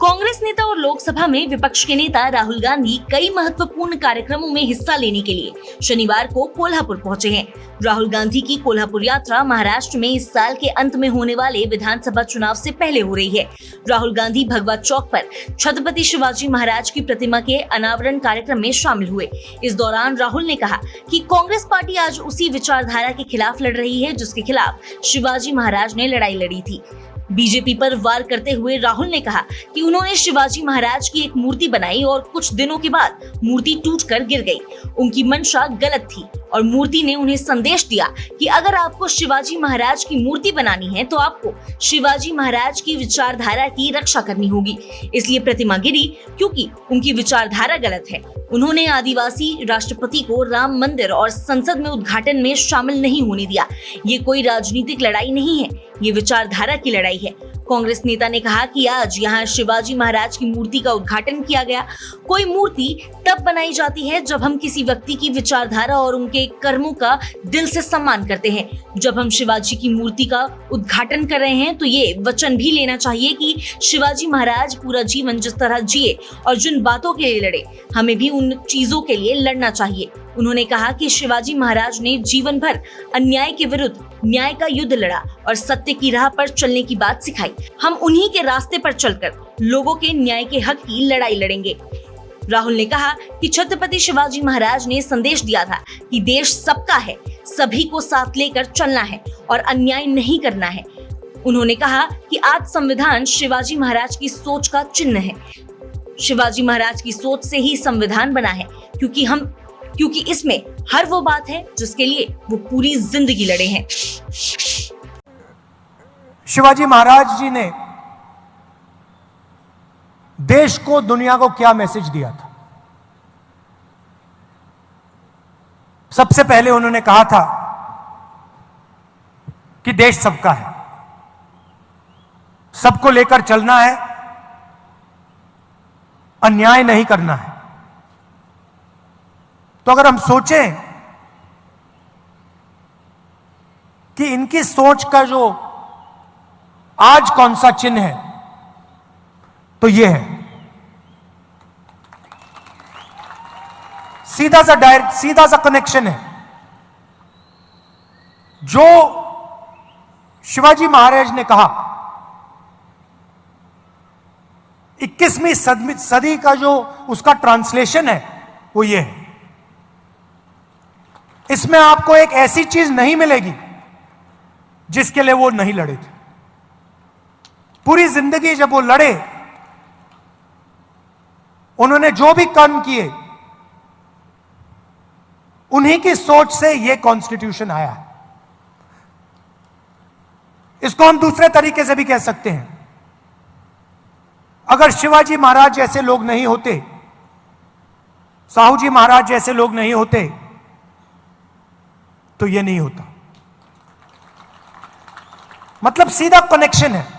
कांग्रेस नेता और लोकसभा में विपक्ष के नेता राहुल गांधी कई महत्वपूर्ण कार्यक्रमों में हिस्सा लेने के लिए शनिवार को कोल्हापुर पहुंचे हैं। राहुल गांधी की कोल्हापुर यात्रा महाराष्ट्र में इस साल के अंत में होने वाले विधानसभा चुनाव से पहले हो रही है। राहुल गांधी भगवा चौक पर छत्रपति शिवाजी महाराज की प्रतिमा के अनावरण कार्यक्रम में शामिल हुए। इस दौरान राहुल ने कहा कि कांग्रेस पार्टी आज उसी विचारधारा के खिलाफ लड़ रही है जिसके खिलाफ शिवाजी महाराज ने लड़ाई लड़ी थी। बीजेपी पर वार करते हुए राहुल ने कहा कि उन्होंने शिवाजी महाराज की एक मूर्ति बनाई और कुछ दिनों के बाद मूर्ति टूटकर गिर गई। उनकी मंशा गलत थी और मूर्ति ने उन्हें संदेश दिया कि अगर आपको शिवाजी महाराज की मूर्ति बनानी है तो आपको शिवाजी महाराज की विचारधारा की रक्षा करनी होगी। इसलिए प्रतिमा गिरी क्योंकि उनकी विचारधारा गलत है। उन्होंने आदिवासी राष्ट्रपति को राम मंदिर और संसद में उद्घाटन में शामिल नहीं होने दिया। ये कोई राजनीतिक लड़ाई नहीं है, ये विचारधारा की लड़ाई है। कांग्रेस नेता ने कहा कि आज यहाँ शिवाजी महाराज की मूर्ति का उद्घाटन किया गया। कोई मूर्ति तब बनाई जाती है जब हम किसी व्यक्ति की विचारधारा और उनके कर्मों का दिल से सम्मान करते हैं। जब हम शिवाजी की मूर्ति का उद्घाटन कर रहे हैं तो ये वचन भी लेना चाहिए कि शिवाजी महाराज पूरा जीवन जिस तरह जिए और जिन बातों के लिए लड़े, हमें भी उन चीजों के लिए लड़ना चाहिए। उन्होंने कहा कि शिवाजी महाराज ने जीवन भर अन्याय के विरुद्ध न्याय का युद्ध लड़ा और सत्य की राह पर चलने की बात सिखाई। हम उन्हीं के रास्ते पर चलकर लोगों के न्याय के हक की लड़ाई लड़ेंगे। राहुल ने कहा कि छत्रपति शिवाजी महाराज ने संदेश दिया था कि देश सबका है, सभी को साथ लेकर चलना है और अन्याय नहीं करना है। उन्होंने कहा कि आज संविधान शिवाजी महाराज की सोच का चिन्ह है। शिवाजी महाराज की सोच से ही संविधान बना है क्योंकि इसमें हर वो बात है जिसके लिए वो पूरी जिंदगी लड़े हैं। शिवाजी महाराज जी ने देश को, दुनिया को क्या मैसेज दिया था? सबसे पहले उन्होंने कहा था कि देश सबका है, सबको लेकर चलना है, अन्याय नहीं करना है। तो अगर हम सोचें कि इनकी सोच का जो आज कौन सा चिन्ह है तो यह है, सीधा सा कनेक्शन है। जो शिवाजी महाराज ने कहा 21वीं सदी का जो उसका ट्रांसलेशन है वो ये है। इसमें आपको एक ऐसी चीज नहीं मिलेगी जिसके लिए वो नहीं लड़े थे। पूरी जिंदगी जब वो लड़े, उन्होंने जो भी कर्म किए, उन्हीं की सोच से ये कॉन्स्टिट्यूशन आया है। इसको हम दूसरे तरीके से भी कह सकते हैं, अगर शिवाजी महाराज जैसे लोग नहीं होते, साहू जी महाराज जैसे लोग नहीं होते तो ये नहीं होता। मतलब सीधा कनेक्शन है।